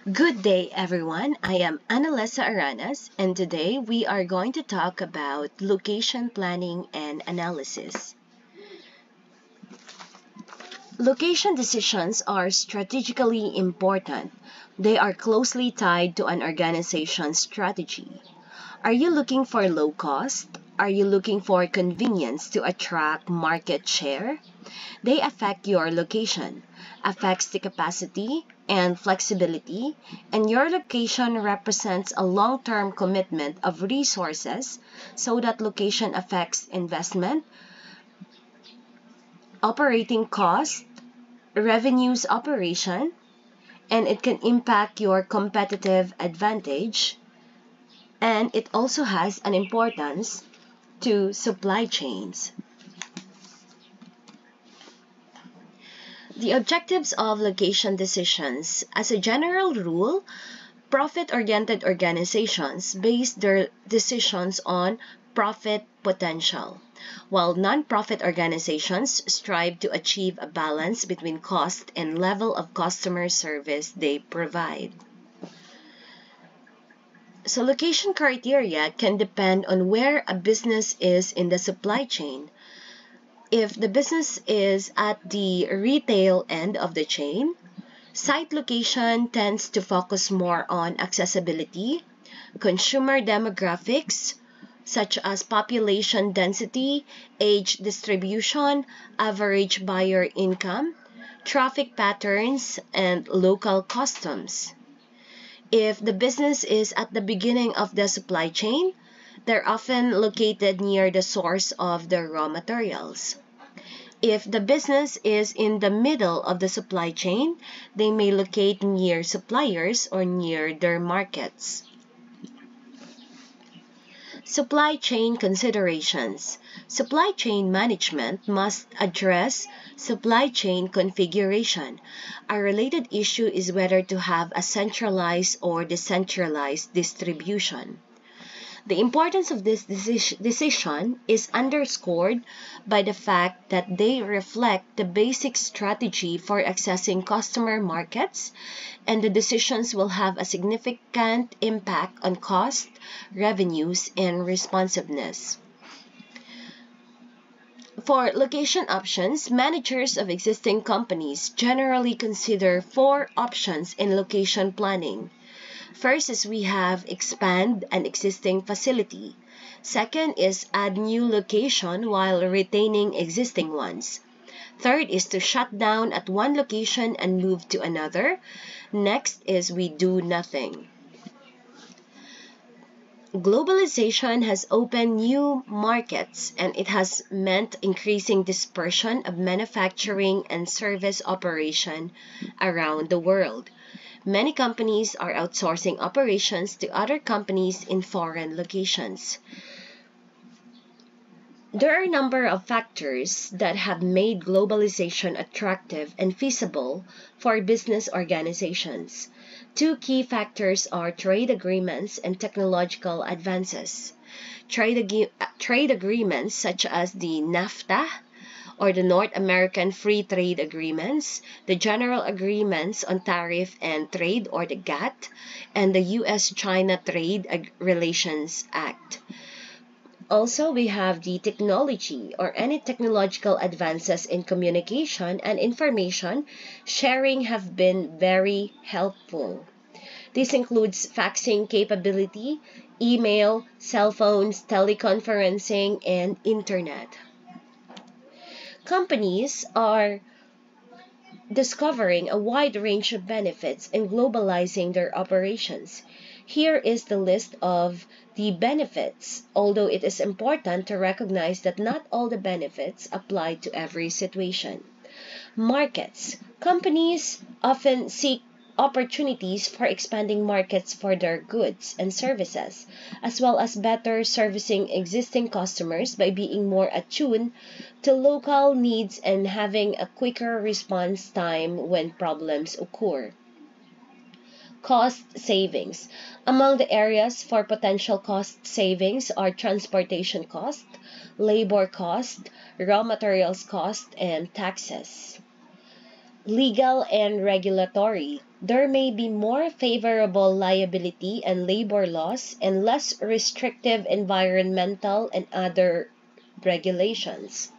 Good day, everyone. I am Analesa Aranas, and today we are going to talk about location planning and analysis. Location decisions are strategically important. They are closely tied to an organization's strategy. Are you looking for low cost? Are you looking for convenience to attract market share? They affect your location, affects the capacity and flexibility, and your location represents a long-term commitment of resources so that location affects investment, operating cost, revenues operation, and it can impact your competitive advantage, and it also has an importance to supply chains. The objectives of location decisions. As a general rule, profit-oriented organizations base their decisions on profit potential, while non-profit organizations strive to achieve a balance between cost and level of customer service they provide. So location criteria can depend on where a business is in the supply chain. If the business is at the retail end of the chain, site location tends to focus more on accessibility, consumer demographics, such as population density, age distribution, average buyer income, traffic patterns, and local customs. If the business is at the beginning of the supply chain, they're often located near the source of the raw materials. If the business is in the middle of the supply chain, they may locate near suppliers or near their markets. Supply chain considerations. Supply chain management must address supply chain configuration. A related issue is whether to have a centralized or decentralized distribution. The importance of this decision is underscored by the fact that they reflect the basic strategy for accessing customer markets, and the decisions will have a significant impact on cost, revenues, and responsiveness. For location options, managers of existing companies generally consider four options in location planning. First is we have expand an existing facility. Second is add new location while retaining existing ones. Third is to shut down at one location and move to another. Next is we do nothing. Globalization has opened new markets, and it has meant increasing dispersion of manufacturing and service operation around the world. Many companies are outsourcing operations to other companies in foreign locations. There are a number of factors that have made globalization attractive and feasible for business organizations. Two key factors are trade agreements and technological advances. Trade agreements such as the NAFTA or the North American Free Trade Agreements, the General Agreements on Tariff and Trade or the GATT, and the U.S.-China Trade Relations Act. Also, we have the technology or any technological advances in communication and information sharing have been very helpful. This includes faxing capability, email, cell phones, teleconferencing, and internet. Companies are discovering a wide range of benefits in globalizing their operations. Here is the list of the benefits, although it is important to recognize that not all the benefits apply to every situation. Markets. Companies often seek opportunities for expanding markets for their goods and services, as well as better servicing existing customers by being more attuned to local needs and having a quicker response time when problems occur. Cost savings. Among the areas for potential cost savings are transportation cost, labor cost, raw materials cost, and taxes. Legal and regulatory. There may be more favorable liability and labor laws and less restrictive environmental and other regulations.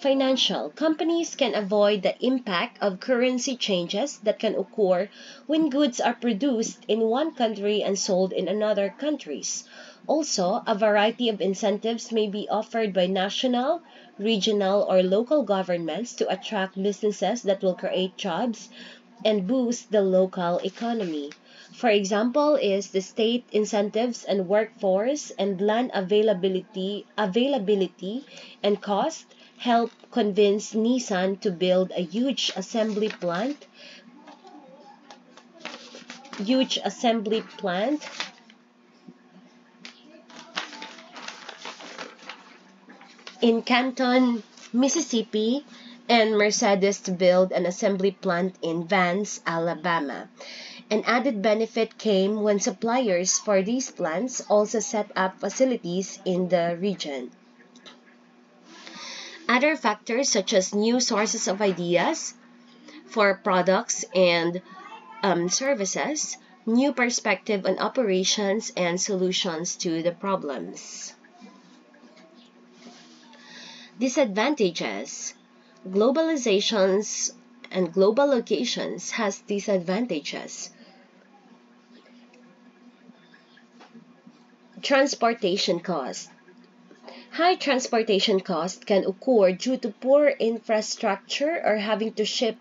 Financial. Companies can avoid the impact of currency changes that can occur when goods are produced in one country and sold in another countries. Also, a variety of incentives may be offered by national, regional, or local governments to attract businesses that will create jobs and boost the local economy. For example, is the state incentives and workforce and land availability and cost help convince Nissan to build a huge assembly plant in Canton, Mississippi, and Mercedes to build an assembly plant in Vance, Alabama. An added benefit came when suppliers for these plants also set up facilities in the region. Other factors such as new sources of ideas for products and services, new perspective on operations and solutions to the problems. Disadvantages. Globalizations and global locations has disadvantages. Transportation cost. High transportation cost can occur due to poor infrastructure or having to ship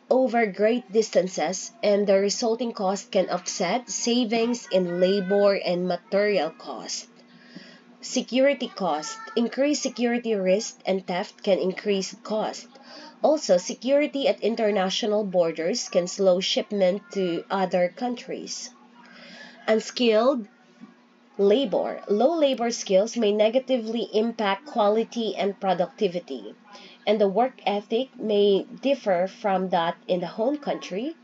over great distances, and the resulting cost can offset savings in labor and material cost. Security cost. Increased security risk and theft can increase cost. Also, security at international borders can slow shipment to other countries. Unskilled labor. Low labor skills may negatively impact quality and productivity, and the work ethic may differ from that in the home country.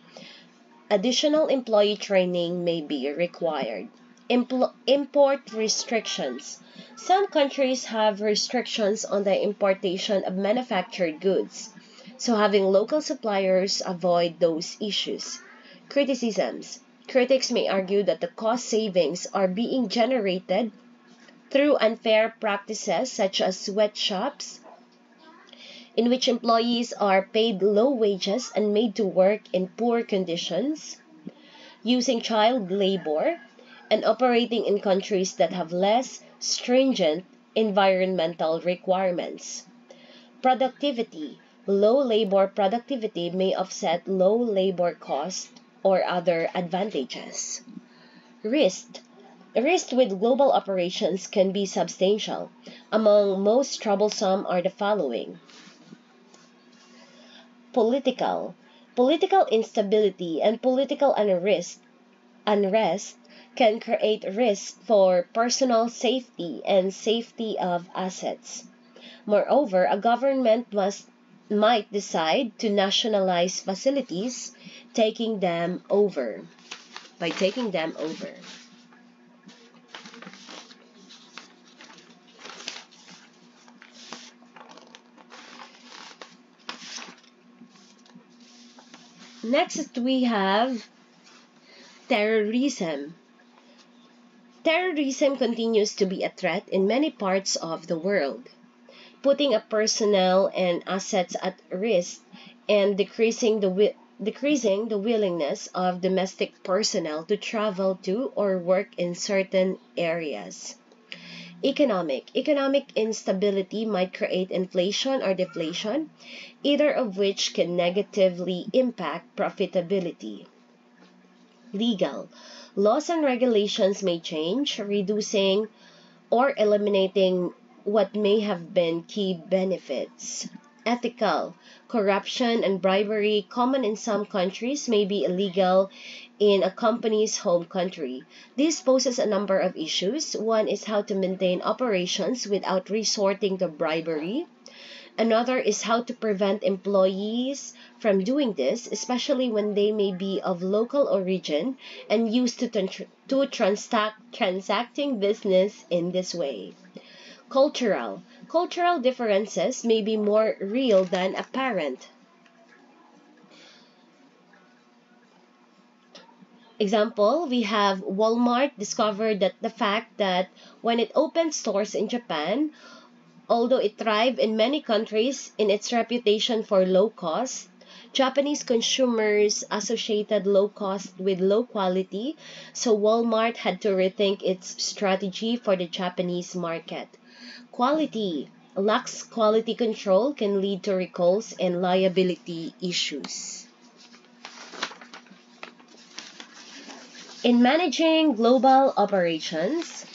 Additional employee training may be required. Import restrictions. Some countries have restrictions on the importation of manufactured goods, so having local suppliers avoid those issues. Criticisms. Critics may argue that the cost savings are being generated through unfair practices such as sweatshops, in which employees are paid low wages and made to work in poor conditions, using child labor, and operating in countries that have less stringent environmental requirements. Productivity. Low labor productivity may offset low labor cost or other advantages. Risk. Risk with global operations can be substantial. Among most troublesome are the following. Political instability and political unrest can create risk for personal safety and safety of assets. Moreover, a government might decide to nationalize facilities, taking them over. By taking them over. Next, we have terrorism. Terrorism continues to be a threat in many parts of the world, putting a personnel and assets at risk and decreasing the willingness of domestic personnel to travel to or work in certain areas. Economic instability might create inflation or deflation, either of which can negatively impact profitability. Legal. Laws and regulations may change, reducing or eliminating what may have been key benefits. Ethical. Corruption and bribery, common in some countries, may be illegal in a company's home country. This poses a number of issues. One is how to maintain operations without resorting to bribery. Another is how to prevent employees from doing this, especially when they may be of local origin and used to transacting business in this way. Cultural differences may be more real than apparent. Example, we have Walmart discovered that the fact that when it opened stores in Japan, although it thrived in many countries in its reputation for low cost, Japanese consumers associated low cost with low quality, so Walmart had to rethink its strategy for the Japanese market. Quality. Lax quality control can lead to recalls and liability issues. In managing global operations,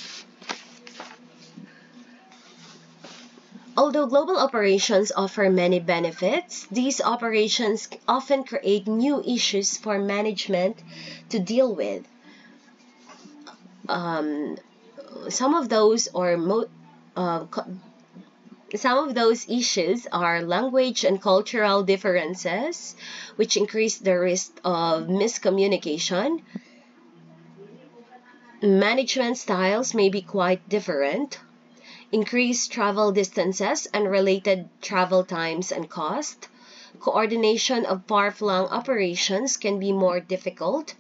although global operations offer many benefits, these operations often create new issues for management to deal with. Some of those issues are language and cultural differences, which increase the risk of miscommunication. Management styles may be quite different. Increased travel distances and related travel times and cost. Coordination of far-flung operations can be more difficult.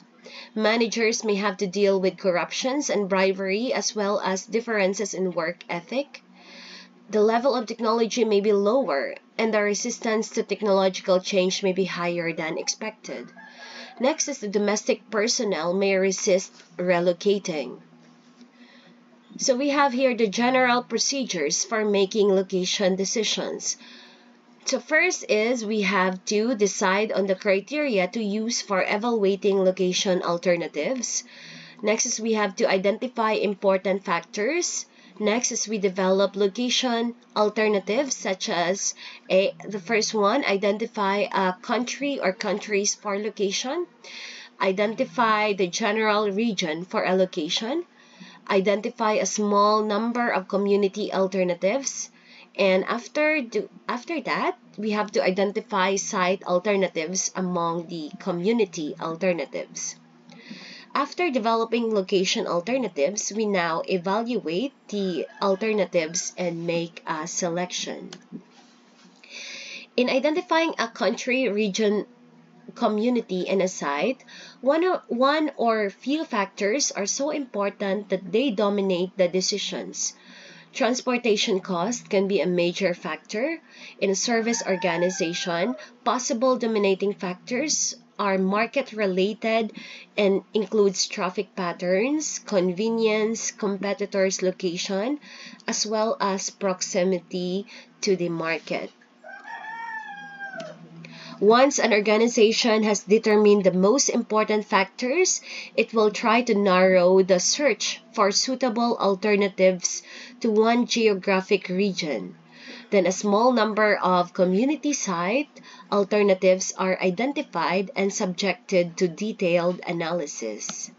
Managers may have to deal with corruptions and bribery as well as differences in work ethic. The level of technology may be lower, and the resistance to technological change may be higher than expected. Next is the domestic personnel may resist relocating. So we have here the general procedures for making location decisions. So first is we have to decide on the criteria to use for evaluating location alternatives. Next is we have to identify important factors. Next is we develop location alternatives such as the first one, identify a country or countries for location. Identify the general region for allocation. Identify a small number of community alternatives. And after that, we have to identify site alternatives among the community alternatives. After developing location alternatives, we now evaluate the alternatives and make a selection. In identifying a country, region, community, and a site, one or few factors are so important that they dominate the decisions. Transportation cost can be a major factor. In a service organization, possible dominating factors are market-related and includes traffic patterns, convenience, competitors' location, as well as proximity to the market. Once an organization has determined the most important factors, it will try to narrow the search for suitable alternatives to one geographic region. Then a small number of community site alternatives are identified and subjected to detailed analysis.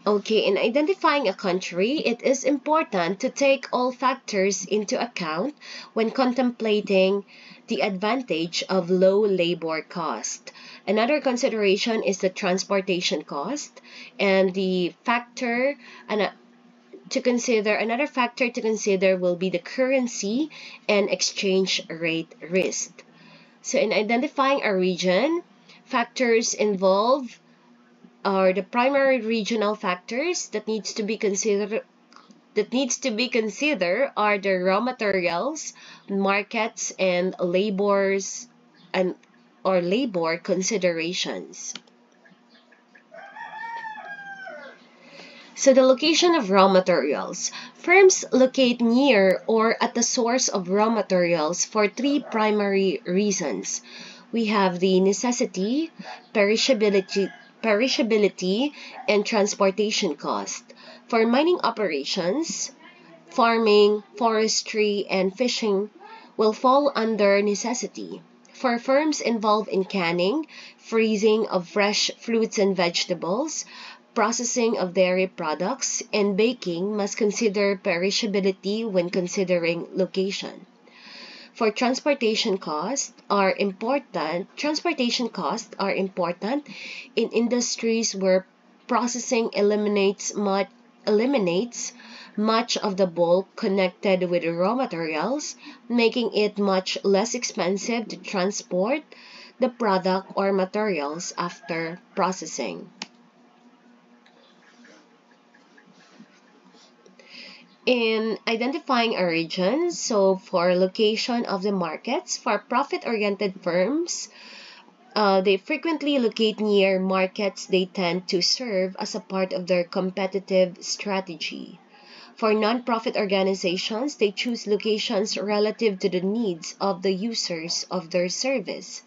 Okay, in identifying a country, it is important to take all factors into account when contemplating the advantage of low labor cost. Another consideration is the transportation cost, and another factor to consider will be the currency and exchange rate risk. So in identifying a region, factors involved are the primary regional factors that needs to be considered are the raw materials, markets, and labor considerations. So the location of raw materials. Firms locate near or at the source of raw materials for three primary reasons. We have the necessity, perishability, and transportation cost. For mining operations, farming, forestry, and fishing will fall under necessity. For firms involved in canning, freezing of fresh fruits and vegetables, processing of dairy products, and baking must consider perishability when considering location. For transportation costs are important in industries where processing eliminates much of the bulk connected with raw materials, making it much less expensive to transport the product or materials after processing. In identifying a region, so for location of the markets, for profit-oriented firms, they frequently locate near markets they tend to serve as a part of their competitive strategy. For non-profit organizations, they choose locations relative to the needs of the users of their service.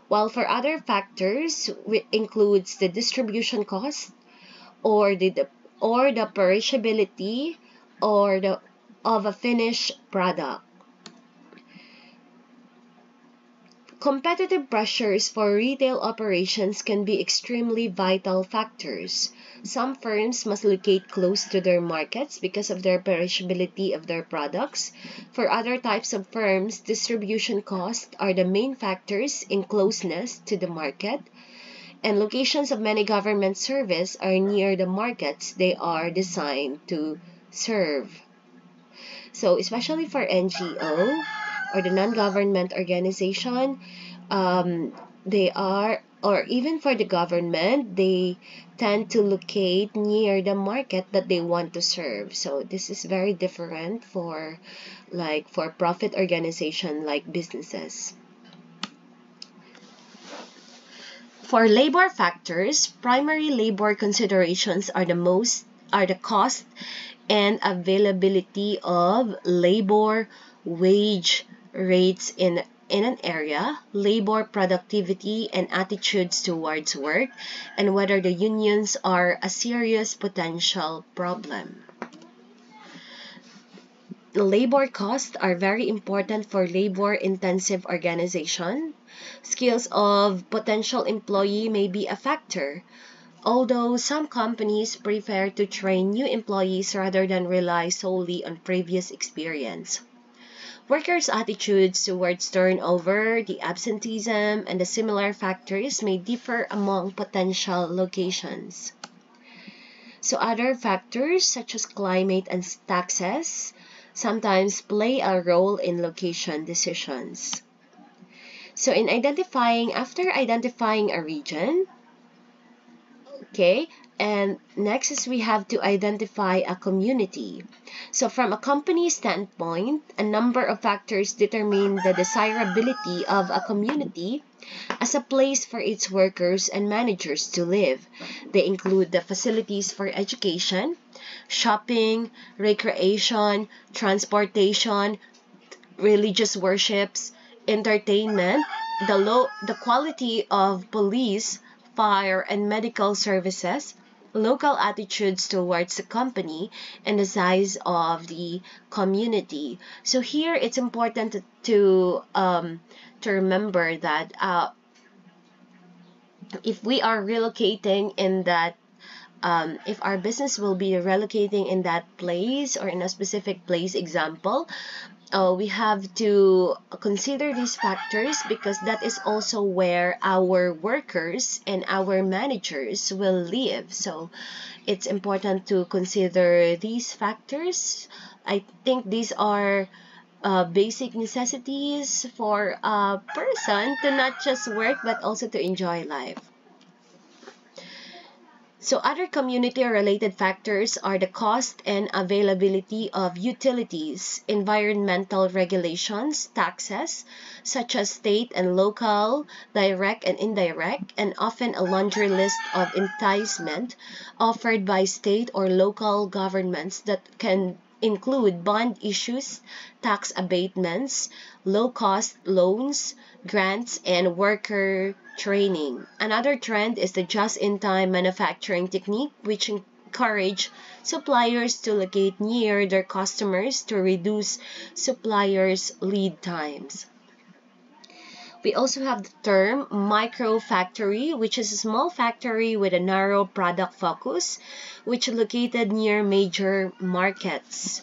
While for other factors, which includes the distribution cost or the perishability or the of a finished product. Competitive pressures for retail operations can be extremely vital factors. Some firms must locate close to their markets because of their perishability of their products. For other types of firms, distribution costs are the main factors in closeness to the market, and locations of many government service are near the markets they are designed to serve. So especially for NGO or the non-government organization, they are, or even for the government, they tend to locate near the market that they want to serve. So this is very different for profit organization like businesses. For labor factors, primary labor considerations are the cost and availability of labor, wage rates in an area, labor productivity and attitudes towards work, and whether the unions are a serious potential problem. Labor costs are very important for labor-intensive organization. Skills of potential employee may be a factor, although some companies prefer to train new employees rather than rely solely on previous experience. Workers' attitudes towards turnover, the absenteeism, and the similar factors may differ among potential locations. So other factors such as climate and taxes sometimes play a role in location decisions. So after identifying a region, okay, and next is we have to identify a community. So from a company standpoint, a number of factors determine the desirability of a community as a place for its workers and managers to live. They include the facilities for education, shopping, recreation, transportation, religious worships, entertainment, the quality of police, fire, and medical services, local attitudes towards the company, and the size of the community. So here it's important to remember that if we are relocating in that if our business will be relocating in that place or in a specific place, example, we have to consider these factors because that is also where our workers and our managers will live. So it's important to consider these factors. I think these are basic necessities for a person to not just work but also to enjoy life. So other community-related factors are the cost and availability of utilities, environmental regulations, taxes, such as state and local, direct and indirect, and often a laundry list of enticement offered by state or local governments that can include bond issues, tax abatements, low-cost loans, grants, and worker training. Another trend is the just-in-time manufacturing technique, which encourage suppliers to locate near their customers to reduce suppliers' lead times. We also have the term micro-factory, which is a small factory with a narrow product focus, which is located near major markets.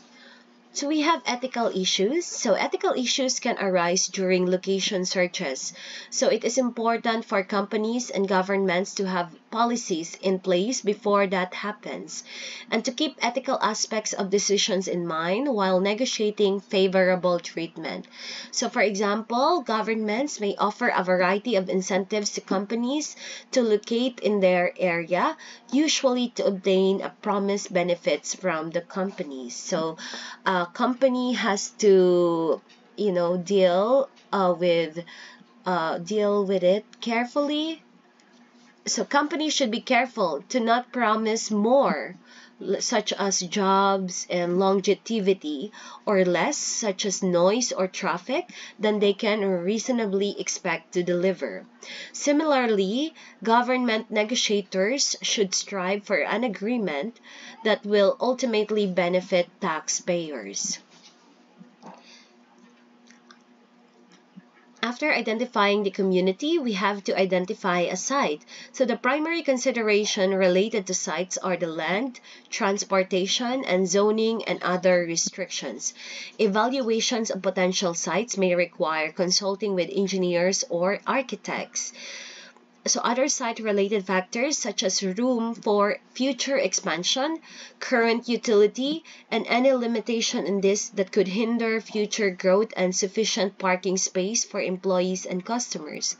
So we have ethical issues. So ethical issues can arise during location searches. So it is important for companies and governments to have policies in place before that happens, and to keep ethical aspects of decisions in mind while negotiating favorable treatment. So, for example, governments may offer a variety of incentives to companies to locate in their area, usually to obtain a promised benefits from the companies. So, a company has to, deal with it carefully. So companies should be careful to not promise more, such as jobs and longevity, or less, such as noise or traffic, than they can reasonably expect to deliver. Similarly, government negotiators should strive for an agreement that will ultimately benefit taxpayers. After identifying the community, we have to identify a site. So the primary consideration related to sites are the land, transportation, and zoning and other restrictions. Evaluations of potential sites may require consulting with engineers or architects. So other site-related factors such as room for future expansion, current utility, and any limitation in this that could hinder future growth, and sufficient parking space for employees and customers.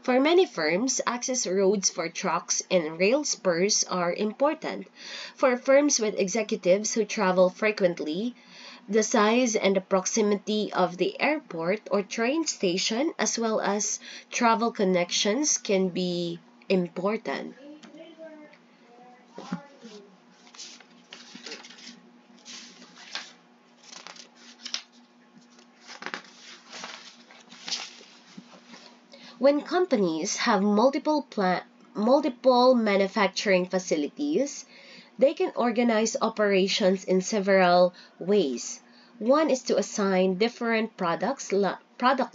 For many firms, access roads for trucks and rail spurs are important. For firms with executives who travel frequently, the size and the proximity of the airport or train station, as well as travel connections, can be important. When companies have multiple manufacturing facilities, they can organize operations in several ways. One is to assign different product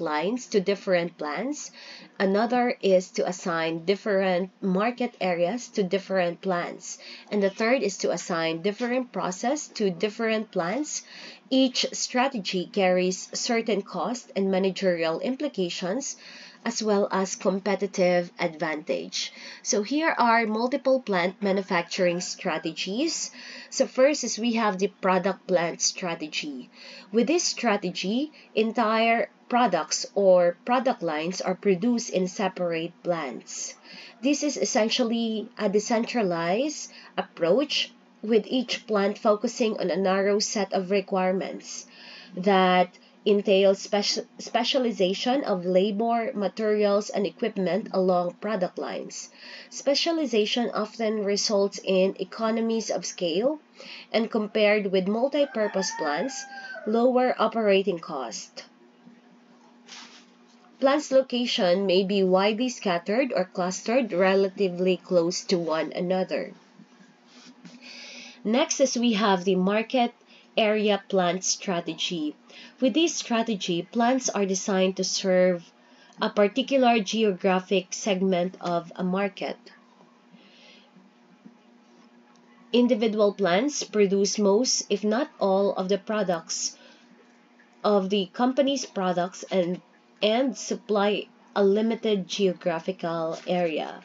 lines to different plants. Another is to assign different market areas to different plants. And the third is to assign different process to different plants. Each strategy carries certain cost and managerial implications, as well as competitive advantage. So here are multiple plant manufacturing strategies. So first is we have the product plant strategy. With this strategy, entire products or product lines are produced in separate plants. This is essentially a decentralized approach, with each plant focusing on a narrow set of requirements that entails specialization of labor, materials, and equipment along product lines. Specialization often results in economies of scale, and compared with multi-purpose plants, lower operating cost. Plants' location may be widely scattered or clustered relatively close to one another. Next is we have the market area plant strategy. With this strategy, plants are designed to serve a particular geographic segment of a market. Individual plants produce most, if not all, of the products of the company's products, and supply a limited geographical area.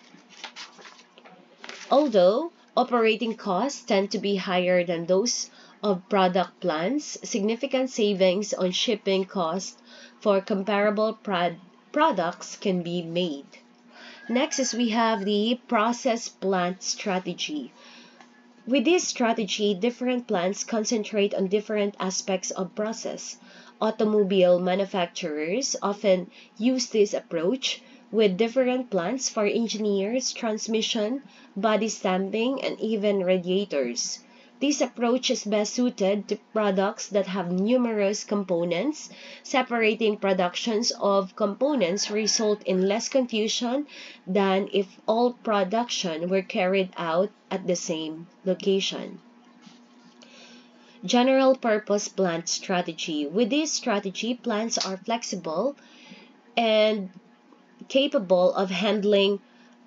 Although operating costs tend to be higher than those of product plants, significant savings on shipping costs for comparable products can be made. Next is we have the process plant strategy. With this strategy, different plants concentrate on different aspects of process. Automobile manufacturers often use this approach, with different plants for engineers, transmission, body stamping, and even radiators. This approach is best suited to products that have numerous components. Separating productions of components result in less confusion than if all production were carried out at the same location. General purpose plant strategy. With this strategy, plants are flexible and capable of handling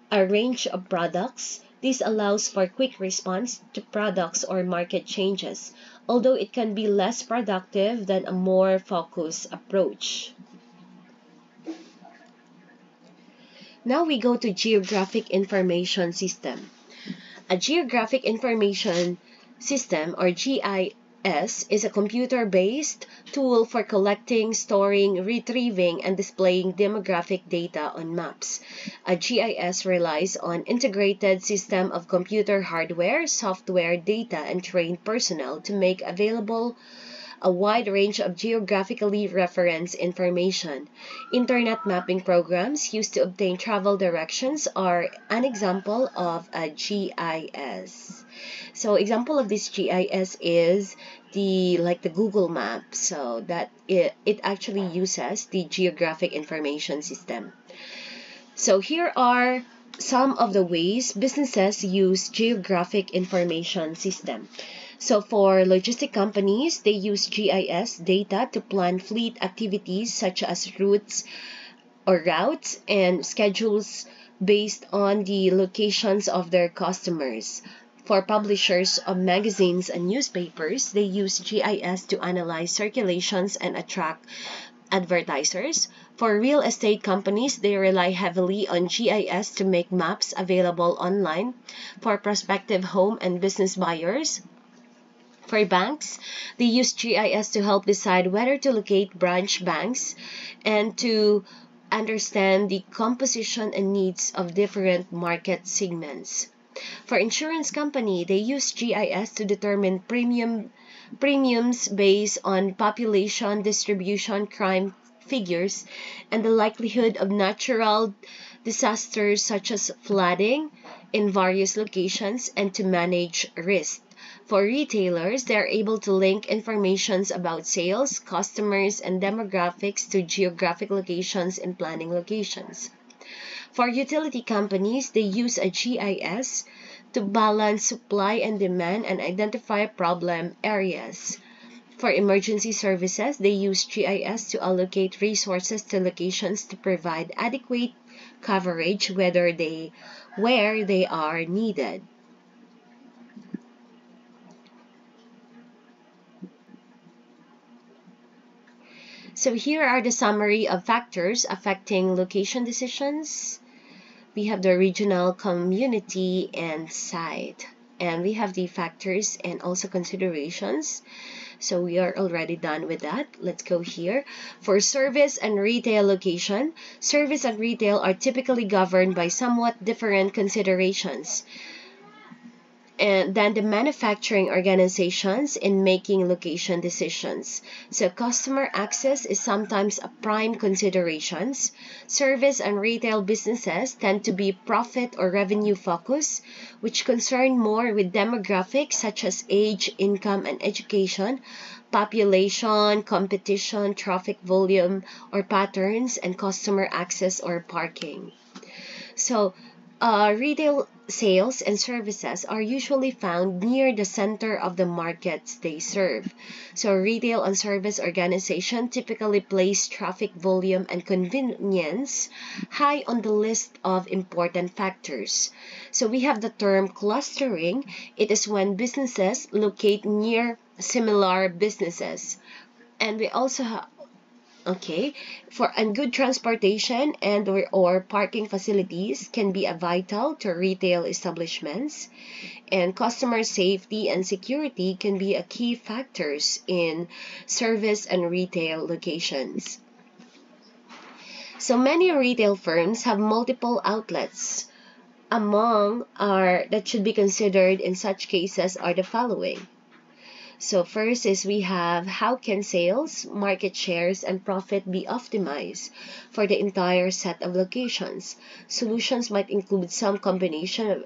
a range of products. This allows for quick response to products or market changes, although it can be less productive than a more focused approach. Now we go to Geographic Information System. A Geographic Information System, or GIS, is a computer-based tool for collecting, storing, retrieving, and displaying demographic data on maps. A GIS relies on integrated system of computer hardware, software, data, and trained personnel to make available a wide range of geographically referenced information. Internet mapping programs used to obtain travel directions are an example of a GIS. So example of this GIS is the Google Map. So that it actually uses the Geographic Information System. So here are some of the ways businesses use Geographic Information System. So for logistic companies, they use GIS data to plan fleet activities such as routes and schedules based on the locations of their customers. For publishers of magazines and newspapers, they use GIS to analyze circulations and attract advertisers. For real estate companies, they rely heavily on GIS to make maps available online for prospective home and business buyers. For banks, they use GIS to help decide whether to locate branch banks and to understand the composition and needs of different market segments. For insurance company, they use GIS to determine premiums based on population distribution, crime figures, and the likelihood of natural disasters such as flooding in various locations, and to manage risk. For retailers, they are able to link information about sales, customers, and demographics to geographic locations and planning locations. For utility companies, they use a GIS to balance supply and demand and identify problem areas. For emergency services, they use GIS to allocate resources to locations to provide adequate coverage where they are needed. So here are the summary of factors affecting location decisions. We have the regional, community, and site. And we have the factors and also considerations. So we are already done with that. Let's go here. For service and retail location, service and retail are typically governed by somewhat different considerations and than the manufacturing organizations in making location decisions. So customer access is sometimes a prime consideration. Service and retail businesses tend to be profit or revenue focused, which concern more with demographics such as age, income, and education, population, competition, traffic volume or patterns, and customer access or parking. So retail sales and services are usually found near the center of the markets they serve. So retail and service organization typically place traffic volume and convenience high on the list of important factors. So we have the term clustering. It is when businesses locate near similar businesses. And we also have and good transportation and or parking facilities can be a vital to retail establishments, and customer safety and security can be a key factors in service and retail locations. So many retail firms have multiple outlets. Among that should be considered in such cases are the following. So first is we have how can sales, market shares, and profit be optimized for the entire set of locations. Solutions might include some combination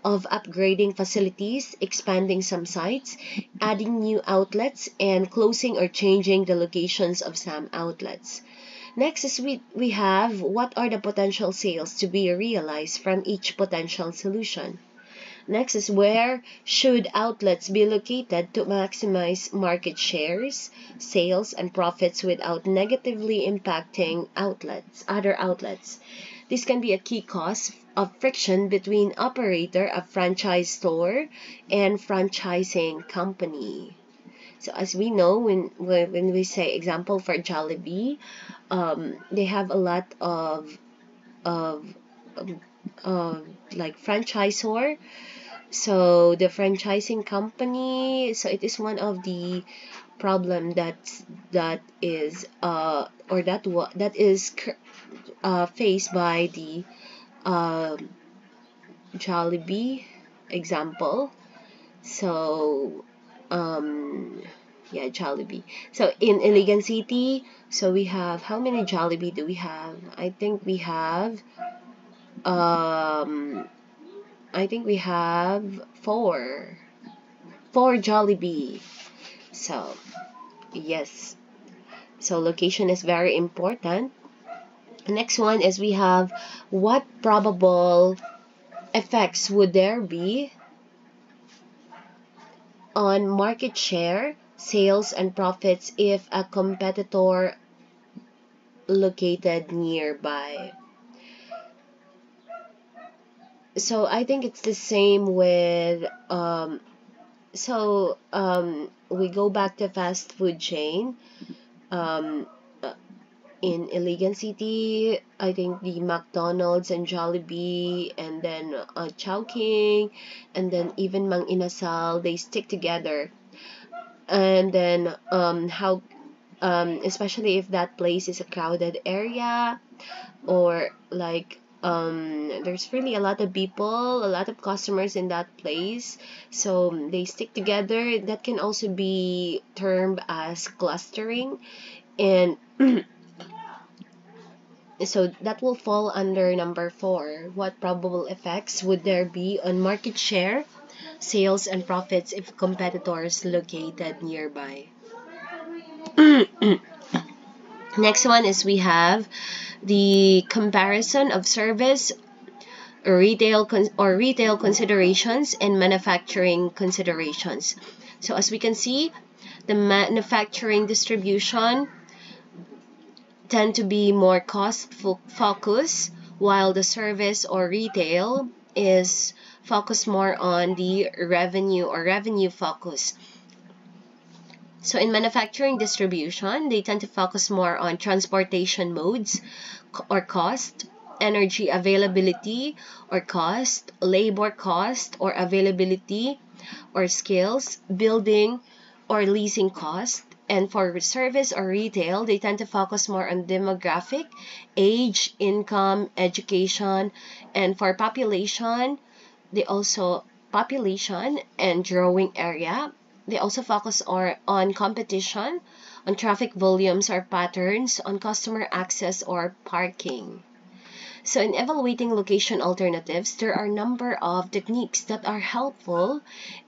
of upgrading facilities, expanding some sites, adding new outlets, and closing or changing the locations of some outlets. Next is we have what are the potential sales to be realized from each potential solution. Next is where should outlets be located to maximize market shares, sales, and profits without negatively impacting other outlets. This can be a key cause of friction between operator of franchise store and franchising company. So as we know, when we say example for Jollibee, they have a lot of of like franchisor. So the franchising company, so it is one of the problem that is or that is faced by the Jollibee example. So yeah, Jollibee. So in Iligan City, so we have, how many Jollibee do we have? Um I think we have four Jollibee. So yes, so location is very important. Next one is we have, what probable effects would there be on market share, sales, and profits if a competitor located nearby? So I think it's the same with we go back to fast food chain. Um, in Iligan City, I think the McDonald's and Jollibee, and then Chowking, and then even Mang Inasal, they stick together. And then how especially if that place is a crowded area, or like there's really a lot of people, a lot of customers in that place, so they stick together. That can also be termed as clustering, and so that will fall under number 4. What probable effects would there be on market share, sales, and profits if competitors located nearby? Next one is we have the comparison of service, retail considerations, and manufacturing considerations. So as we can see, the manufacturing distribution tend to be more cost focused, while the service or retail is focused more on the revenue focus. So in manufacturing distribution, they tend to focus more on transportation modes or cost, energy availability or cost, labor cost or availability or skills, building or leasing cost. And for service or retail, they tend to focus more on demographic, age, income, education, and for population, population and growing area. They also focus on competition, on traffic volumes or patterns, on customer access or parking. So in evaluating location alternatives, there are a number of techniques that are helpful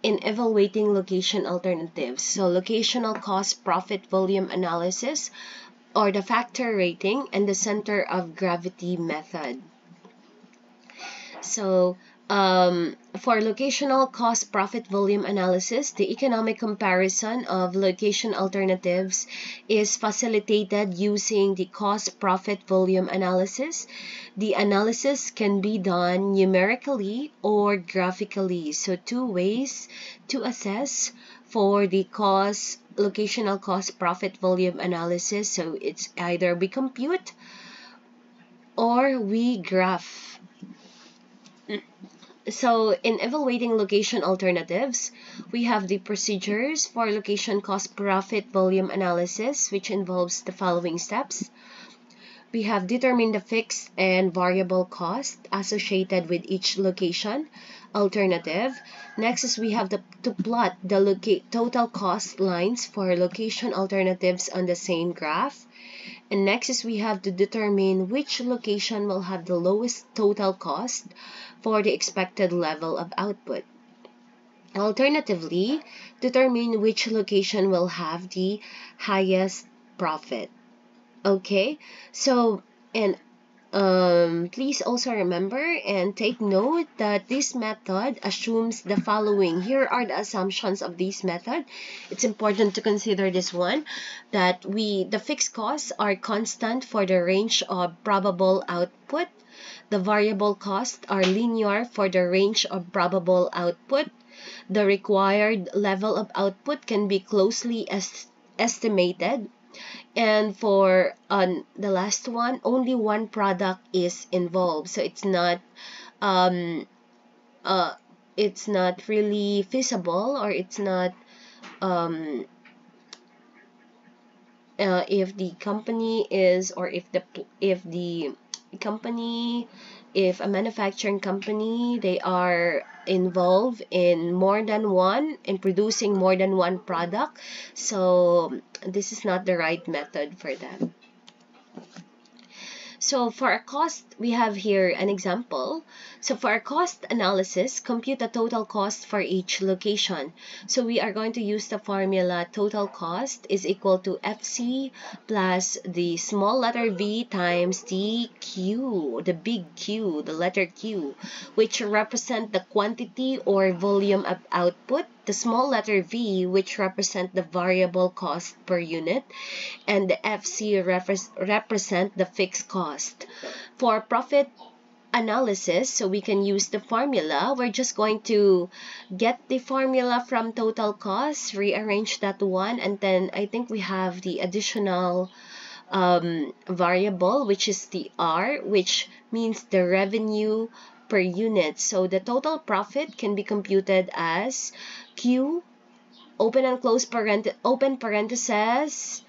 in evaluating location alternatives. So locational cost profit volume analysis, or the factor rating, and the center of gravity method. So for locational cost profit volume analysis, the economic comparison of location alternatives is facilitated using the cost profit volume analysis. The analysis can be done numerically or graphically. So 2 ways to assess for the locational cost profit volume analysis. So it's either we compute or we graph. So in evaluating location alternatives, we have the procedures for location cost profit volume analysis, which involves the following steps. We have determined the fixed and variable cost associated with each location alternative. Next is we have to plot the total cost lines for location alternatives on the same graph. And next is we have to determine which location will have the lowest total cost for the expected level of output. Alternatively, determine which location will have the highest profit. Okay, so and please also remember and take note that this method assumes the following. Here are the assumptions of this method. It's important to consider this one, that the fixed costs are constant for the range of probable output. The variable costs are linear for the range of probable output. The required level of output can be closely estimated And for the last one, only one product is involved, so um, it's not really feasible, or it's not um, if the company is, or if the company, if a manufacturing company, they are involved in more than one, in producing more than one product, so this is not the right method for them. So for our cost, we have here an example. So for our cost analysis, compute the total cost for each location. So we are going to use the formula total cost is equal to FC plus the small letter v times the Q, the big Q, the letter Q, which represent the quantity or volume of output, the small letter v, which represent the variable cost per unit, and the FC represent the fixed cost. For profit analysis, so we can use the formula. We're just going to get the formula from total cost, rearrange that one, and then I think we have the additional variable, which is the R, which means the revenue per unit. So the total profit can be computed as Q, open and close open parentheses,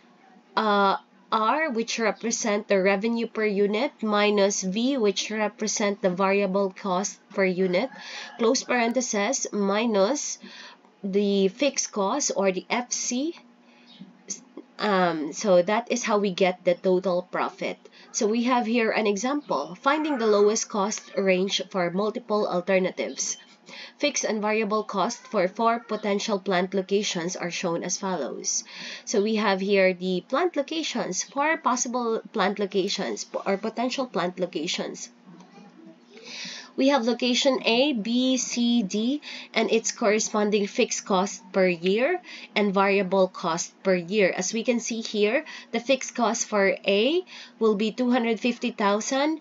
R, which represent the revenue per unit, minus V, which represent the variable cost per unit, close parentheses, minus the fixed cost, or the FC. So that is how we get the total profit. So we have here an example, finding the lowest cost range for multiple alternatives. Fixed and variable cost for 4 potential plant locations are shown as follows. So we have here the plant locations, 4 possible plant locations or potential plant locations. We have location A, B, C, D, and its corresponding fixed cost per year and variable cost per year. As we can see here, the fixed cost for A will be 250,000,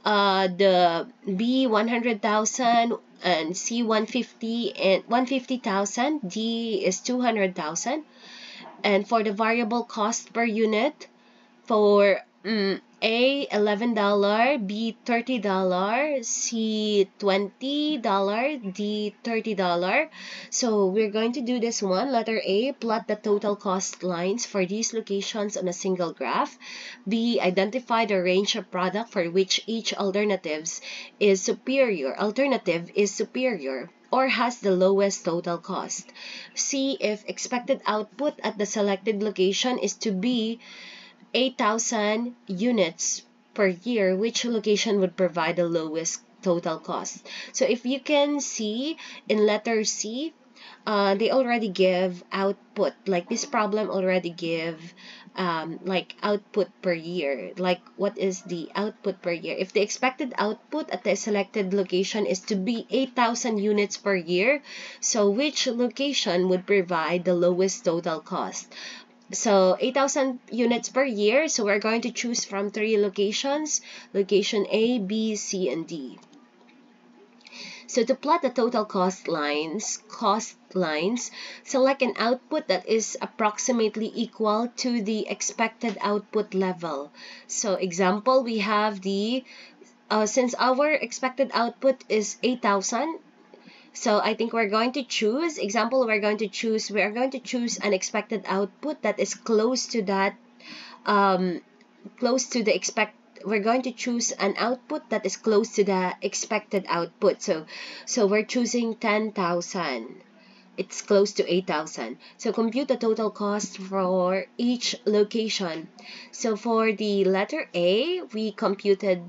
the B 100,000, and C 150 and 150,000, D is 200,000. And for the variable cost per unit, for A $11, B $30, C $20, D $30. So we're going to do this one. Letter A, plot the total cost lines for these locations on a single graph. B, identify the range of product for which each alternative is superior or has the lowest total cost. C, if expected output at the selected location is to be 8,000 units per year, which location would provide the lowest total cost. So if you can see in letter C, they already give output, like this problem already give like output per year, like what is the output per year. If the expected output at the selected location is to be 8,000 units per year, so which location would provide the lowest total cost? So 8,000 units per year, so we're going to choose from 3 locations, location A, B, C, and D. So to plot the total cost lines, select an output that is approximately equal to the expected output level. So example, we have the, since our expected output is 8,000, so I think we're going to choose, example, we are going to choose an expected output that is close to that, we're going to choose an output that is close to the expected output. So we're choosing 10,000. It's close to 8,000. So compute the total cost for each location. So for the letter A, we computed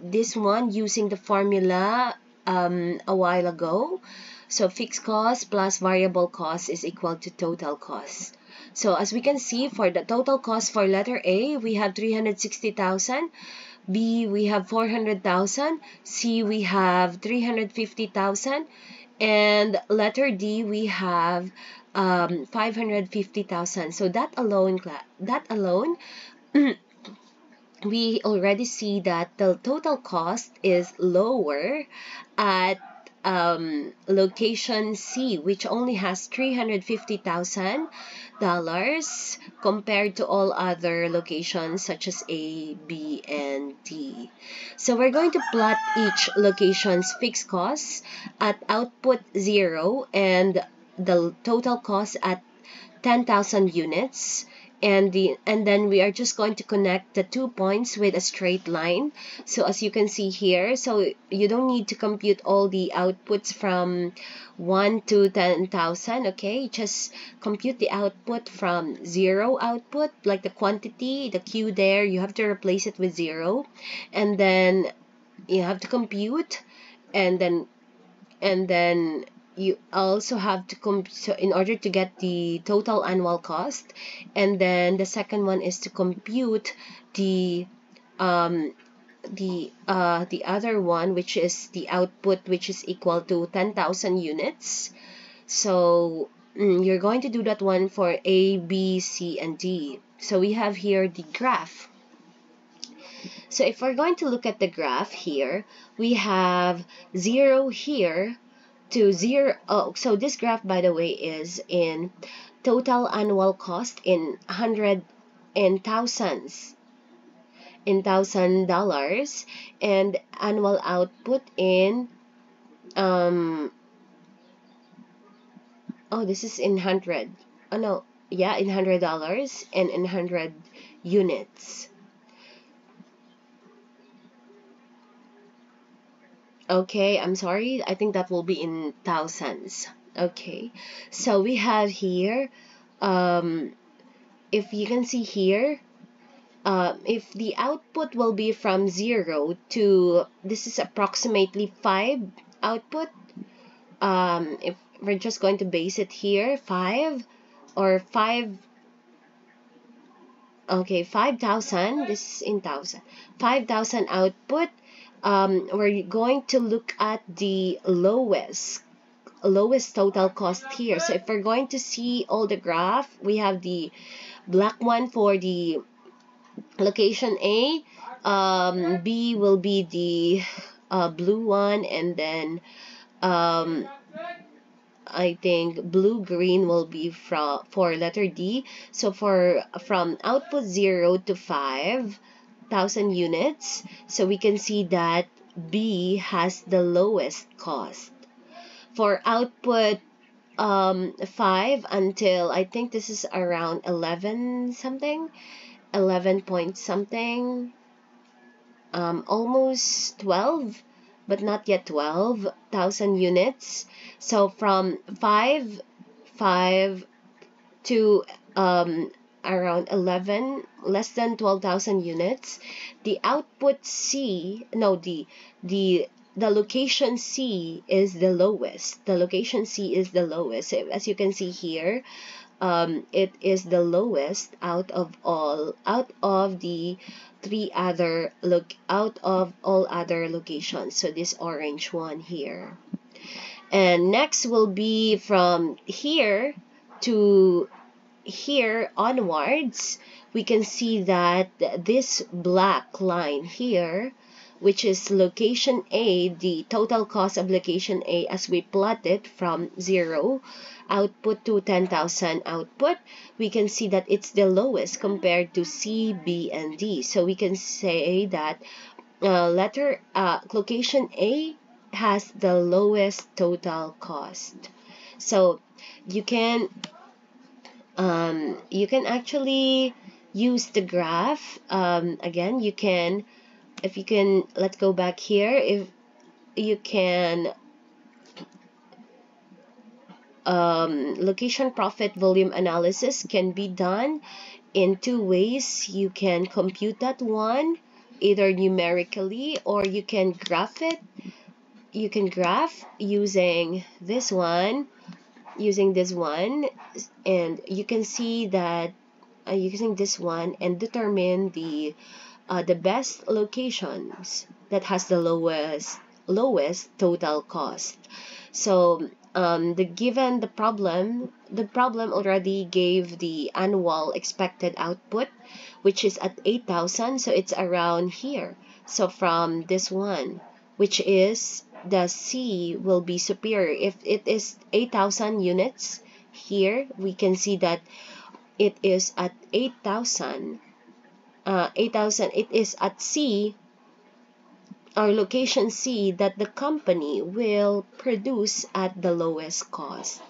this one using the formula a while ago. So fixed cost plus variable cost is equal to total cost. So as we can see, for the total cost for letter A, we have 360,000. B, we have 400,000. C, we have 350,000. And letter D, we have 550,000. So that alone, we already see that the total cost is lower at location C, which only has 350,000, dollars compared to all other locations such as A, B, and D. So we're going to plot each location's fixed costs at output 0 and the total cost at 10,000 units, and then we are just going to connect the 2 points with a straight line. So as you can see here, so you don't need to compute all the outputs from 1 to 10,000. okay, just compute the output from 0 output, like the quantity, the Q there, you have to replace it with 0, and then you have to compute, and then you also have to so in order to get the total annual cost, and then the second one is to compute the the other one, which is the output, which is equal to 10,000 units. So you're going to do that one for A, B, C, and D. So we have here the graph. So if we're going to look at the graph here, we have 0 here to 0. Oh, so this graph, by the way, is in total annual cost in hundred and thousands, in $1,000, and annual output in oh, this is in hundred. Oh no, yeah, in $100 and in 100 units. Okay, I'm sorry, I think that will be in thousands. Okay, so we have here, if you can see here, if the output will be from 0 to, this is approximately 5 output, if we're just going to base it here, 5 or 5, okay, 5,000, this is in thousand, 5,000 output. We're going to look at the lowest total cost here. So if we're going to see all the graph, we have the black one for the location A, B will be the blue one, and then I think blue-green will be for letter D. So from output 0 to 5,000 units, so we can see that B has the lowest cost. For output 5 until, I think this is around 11 something, 11 point something, almost 12, but not yet 12,000 units. So from 5 to around 11, less than 12,000 units, the output C, no, the location C is the lowest. The location C is the lowest. As you can see here, it is the lowest out of all, out of all other locations. So this orange one here. And next will be from here to here onwards. We can see that this black line here, which is location A, the total cost of location A as we plot it from 0 output to 10,000 output, we can see that it's the lowest compared to C, B, and D. So we can say that location A has the lowest total cost. So you can actually use the graph. Again, you can, if you can, let's go back here. If you can, location profit volume analysis can be done in 2 ways. You can compute that one either numerically, or you can graph it. You can graph using this one, and you can see that using this one, and determine the best locations that has the lowest total cost. So the problem already gave the annual expected output, which is at 8,000, so it's around here. So from this one, which is the C, will be superior. If it is 8,000 units here, we can see that it is at 8,000. It is at C, or location C, that the company will produce at the lowest cost.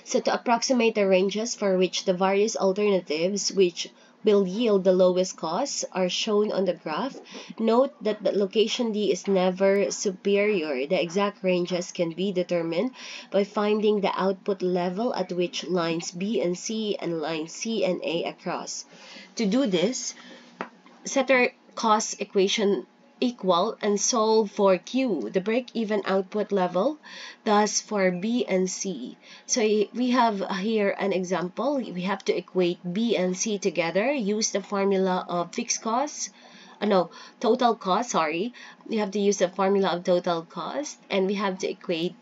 So to approximate the ranges for which the various alternatives which will yield the lowest costs are shown on the graph, note that the location D is never superior. The exact ranges can be determined by finding the output level at which lines B and C and lines C and A across. To do this, set our cost equation equal and solve for Q, the break-even output level, thus for B and C. So we have here an example. We have to equate B and C together, use the formula of fixed costs, total cost, sorry. We have to use the formula of total cost, and we have to equate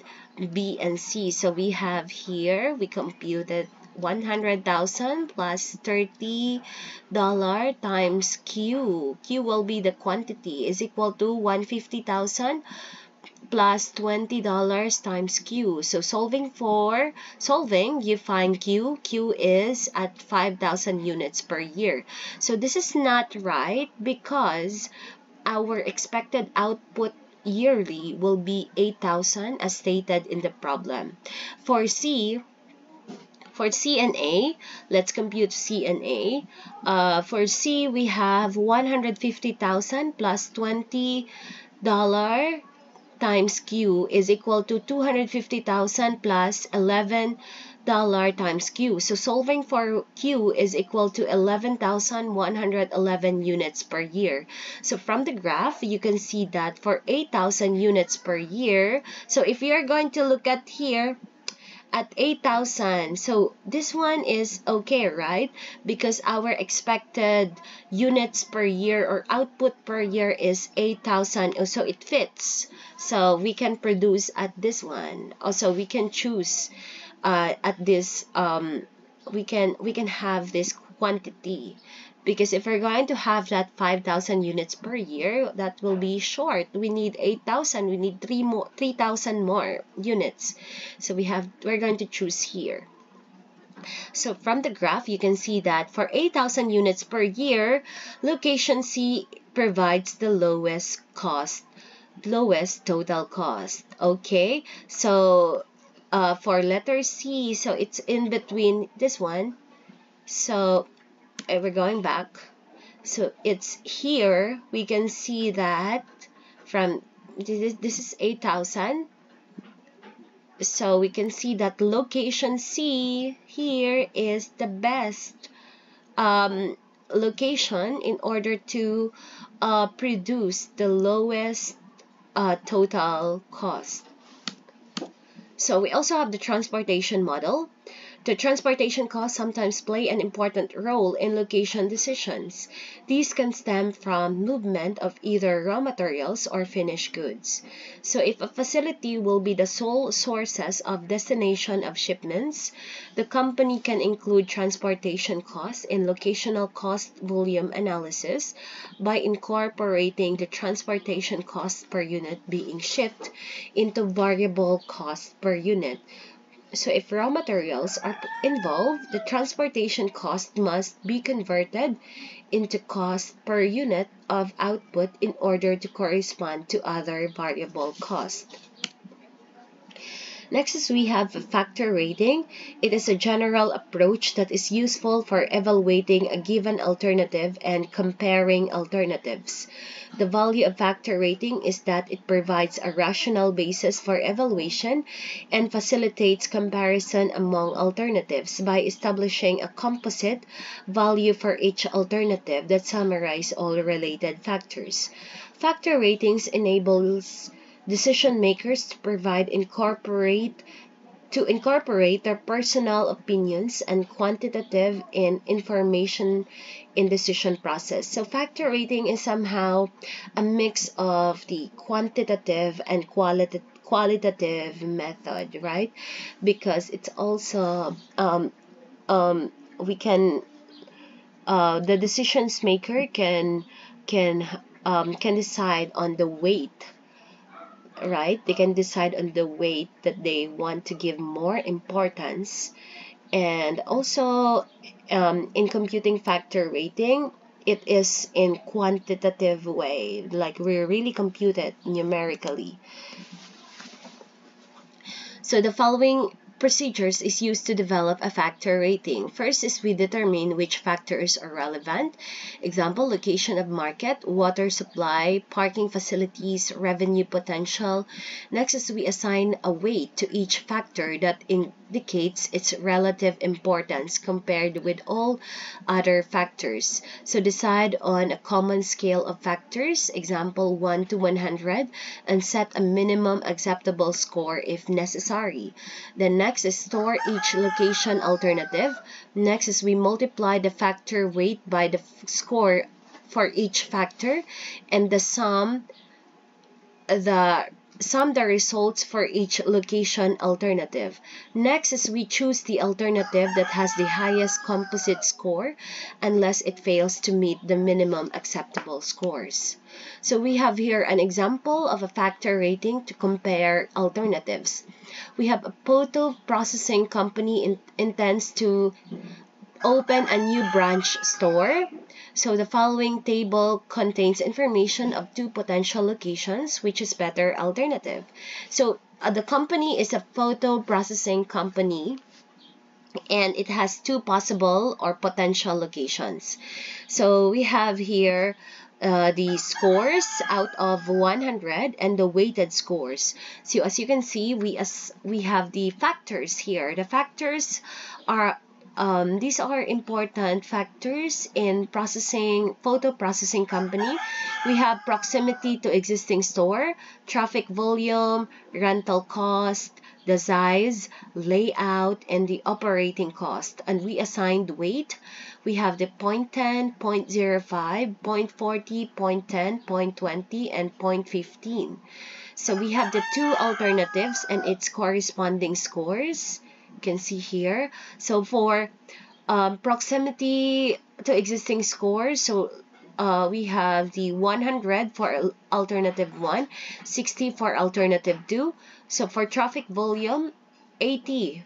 B and C. So we have here, we computed 100,000 plus $30 times Q. Q will be the quantity, is equal to 150,000 plus $20 times Q. So solving, you find Q. Q is at 5,000 units per year. So this is not right because our expected output yearly will be 8,000 as stated in the problem. For C and A, let's compute C and A. For C, we have 150,000 plus $20 times Q is equal to 250,000 plus $11 times Q. So solving for Q is equal to 11,111 units per year. So from the graph, you can see that for 8,000 units per year, so if you're going to look at here, at 8,000, so this one is okay, right? Because our expected units per year or output per year is 8,000, so it fits. So we can produce at this one. Also, we can choose at this. We can have this quantity. Because if we're going to have that 5,000 units per year, that will be short. We need 8,000. We need 3,000 more units. So we're going to choose here. So from the graph, you can see that for 8,000 units per year, location C provides the lowest total cost. Okay, so for letter C, so it's in between this one. So we're going back. So it's here. We can see that from this is 8,000. So we can see that location C here is the best location in order to produce the lowest total cost. So we also have the transportation model. The transportation costs sometimes play an important role in location decisions. These can stem from movement of either raw materials or finished goods. So if a facility will be the sole sources of destination of shipments, the company can include transportation costs in locational cost volume analysis by incorporating the transportation cost per unit being shipped into variable cost per unit. So if raw materials are involved, the transportation cost must be converted into cost per unit of output in order to correspond to other variable costs. Next is we have a factor rating. It is a general approach that is useful for evaluating a given alternative and comparing alternatives. The value of factor rating is that it provides a rational basis for evaluation and facilitates comparison among alternatives by establishing a composite value for each alternative that summarizes all related factors. Factor ratings enables decision makers to incorporate their personal opinions and quantitative information in decision process. So factor rating is somehow a mix of the quantitative and qualitative method, right? Because it's also the decisions maker can decide on the weight. Right? They can decide on the weight that they want to give more importance And also in computing factor rating, it is in quantitative way, like we really compute it numerically. So the following procedures is used to develop a factor rating. First is we determine which factors are relevant. Example, location of market, water supply, parking facilities, revenue potential. Next is we assign a weight to each factor that indicates its relative importance compared with all other factors. So decide on a common scale of factors, example 1 to 100, and set a minimum acceptable score if necessary. Then next is store each location alternative. Next is we multiply the factor weight by the score for each factor, and sum the results for each location alternative. Next is we choose the alternative that has the highest composite score unless it fails to meet the minimum acceptable scores. So we have here an example of a factor rating to compare alternatives. We have a photo processing company intends to open a new branch store. So the following table contains information of two potential locations, which is better alternative. So the company is a photo processing company, and it has two possible or potential locations. So we have here the scores out of 100 and the weighted scores. So as you can see, we have the factors here. The factors are these are important factors in photo processing company. We have proximity to existing store, traffic volume, rental cost, the size, layout, and the operating cost. And we assigned weight. We have the 0.10, 0.05, 0.40, 0.10, 0.20, and 0.15. So we have the two alternatives and its corresponding scores. You can see here. So for proximity to existing scores, so we have the 100 for alternative 1, 60 for alternative 2. So for traffic volume, 80.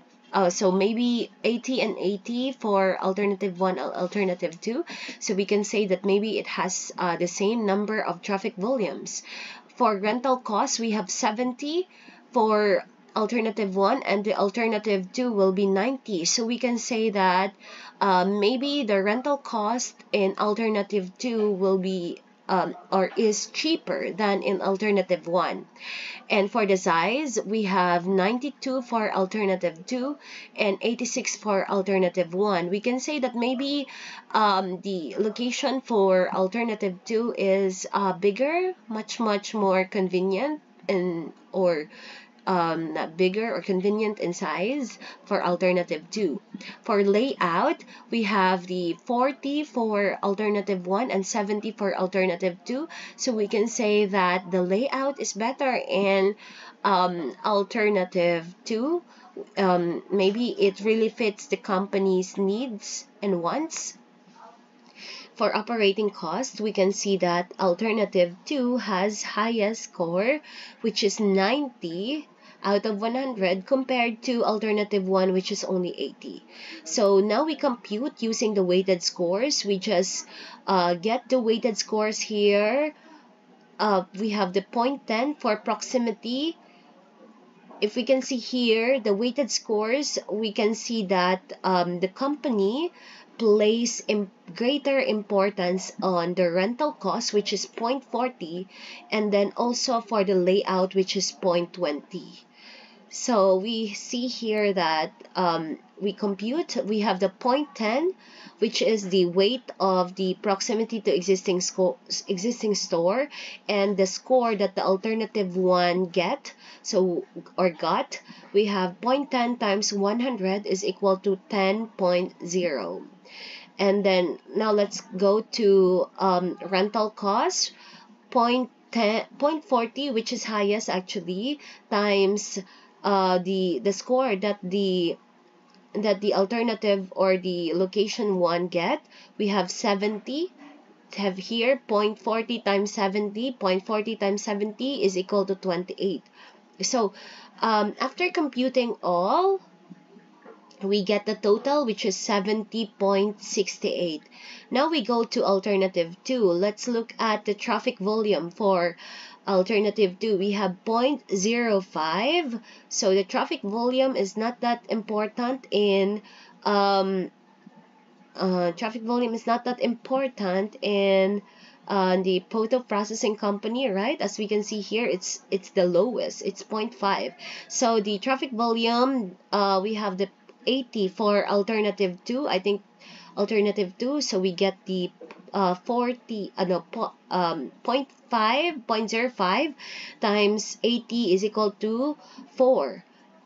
So maybe 80 and 80 for alternative 1 and alternative 2. So we can say that maybe it has the same number of traffic volumes. For rental costs, we have 70 for alternative 1 and the alternative 2 will be 90. So we can say that maybe the rental cost in alternative 2 will be or is cheaper than in alternative 1. And for the size, we have 92 for alternative 2 and 86 for alternative 1. We can say that maybe the location for alternative 2 is bigger, much more convenient, and or bigger or convenient in size for alternative 2. For layout, we have the 40 for alternative 1 and 70 for alternative 2. So we can say that the layout is better in alternative 2. Maybe it really fits the company's needs and wants. For operating cost, we can see that alternative 2 has highest score, which is 90 out of 100 compared to alternative 1, which is only 80. So now we compute using the weighted scores. We just get the weighted scores here. We have the 0.10 for proximity. If we can see here, the weighted scores, we can see that the company place greater importance on the rental cost, which is 0.40, and then also for the layout, which is 0.20. So we see here that we have the 0.10, which is the weight of the proximity to existing store, and the score that the alternative 1 got. We have 0.10 times 100 is equal to 10.0. And then now let's go to rental cost. 0.40, which is highest actually, times the score that the alternative or the location 1 get. We have 70. Have here 0.40 times 70. 0.40 times 70 is equal to 28. So after computing all, we get the total, which is 70.68. Now we go to alternative 2. Let's look at the traffic volume for alternative 2. We have 0.05. So the traffic volume is not that important in traffic volume is not that important in the photo processing company, right? As we can see here, it's the lowest. It's 0.5. So the traffic volume, we have the 80 for alternative 2. I think alternative 2. So we get the 0.05 times 80 is equal to 4.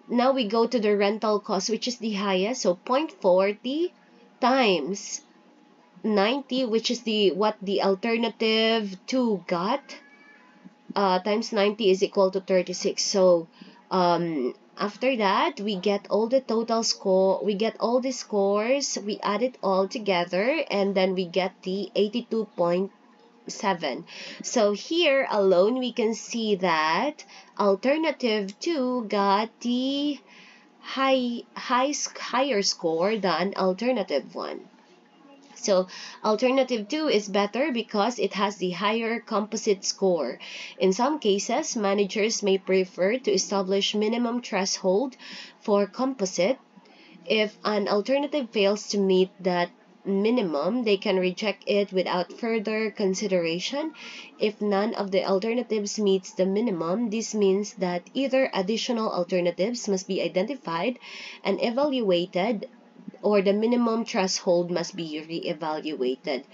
Now we go to the rental cost, which is the highest. So 0.40 times 90, which is what the alternative 2 got, times 90 is equal to 36. So after that, we get all the total score, we get all the scores, we add it all together, and then we get the 82.7. So here alone, we can see that alternative 2 got the higher score than alternative 1. So alternative 2 is better because it has the higher composite score. In some cases, managers may prefer to establish minimum threshold for composite. If an alternative fails to meet that minimum, they can reject it without further consideration. If none of the alternatives meets the minimum, this means that either additional alternatives must be identified and evaluated, or the minimum threshold must be re-evaluated.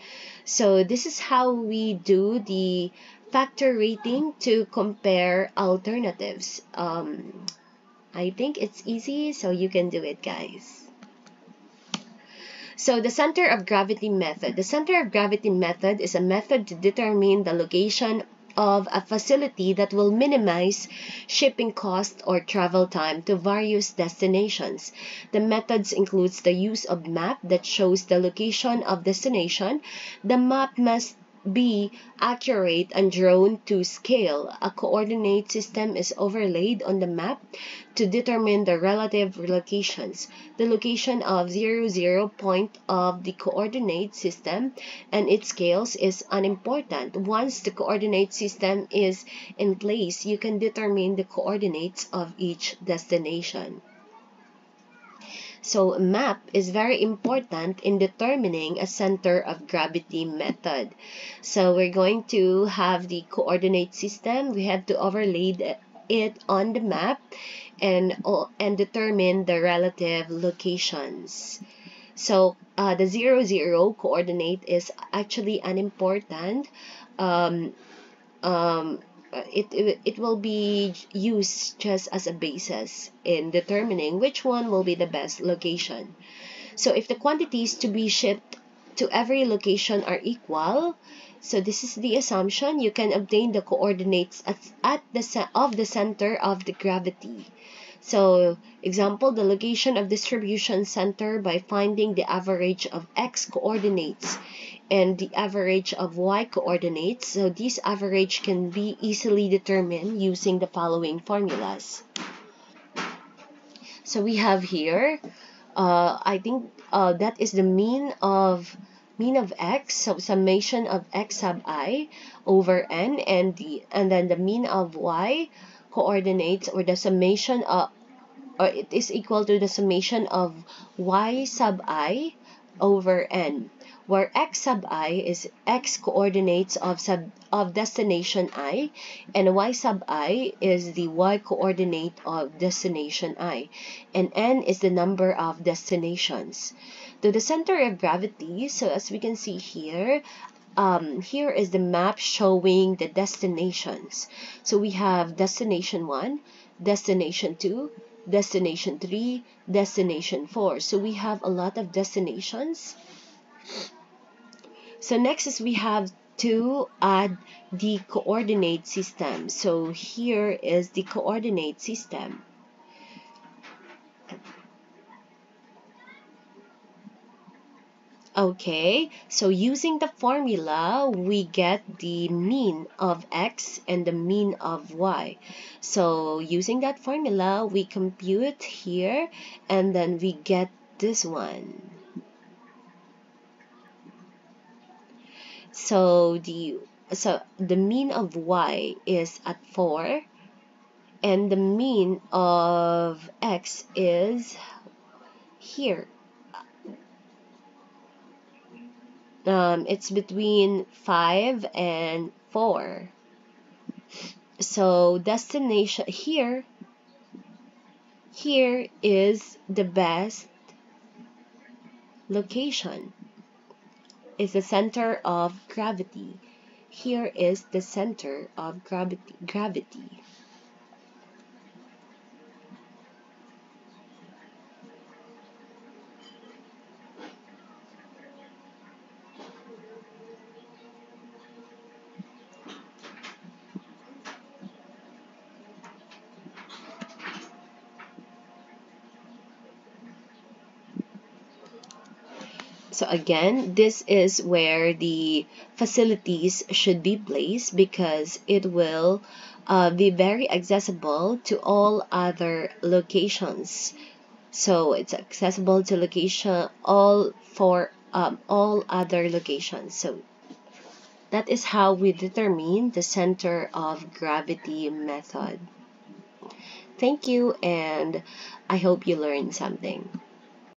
So this is how we do the factor rating to compare alternatives. I think it's easy, so you can do it, guys. So the center of gravity method. The center of gravity method is a method to determine the location of a facility that will minimize shipping cost or travel time to various destinations. The methods includes the use of map that shows the location of destination. The map must be accurate and drawn to scale. A coordinate system is overlaid on the map to determine the relative locations. The location of 0 point of the coordinate system and its scales is unimportant. Once the coordinate system is in place, you can determine the coordinates of each destination. So a map is very important in determining a center of gravity method. So we're going to have the coordinate system. We have to overlay it on the map and determine the relative locations. So the 0 coordinate is actually unimportant. It will be used just as a basis in determining which one will be the best location. So if the quantities to be shipped to every location are equal, so this is the assumption, you can obtain the coordinates of the center of the gravity. So example, the location of distribution center by finding the average of x coordinates and the average of y coordinates. So this average can be easily determined using the following formulas. So we have here, I think that is the mean of x, so summation of x sub I over n, and then the mean of y coordinates, or the summation of, or it is equal to the summation of y sub I over n, where x sub I is x coordinates of destination I, and y sub I is the y coordinate of destination I, and n is the number of destinations. To the center of gravity, so as we can see here, here is the map showing the destinations. So we have destination 1, destination 2, destination 3, destination 4. So we have a lot of destinations. So next is we have to add the coordinate system. So here is the coordinate system. Okay, so using the formula, we get the mean of x and the mean of y. So using that formula, we compute here and then we get this one. So the mean of y is at 4 and the mean of x is here. It's between 5 and 4. So destination here is the best location. Is the center of gravity. Here is the center of gravity. So again, this is where the facilities should be placed because it will be very accessible to all other locations. So it's accessible to all other locations. So that is how we determine the center of gravity method. Thank you, and I hope you learned something.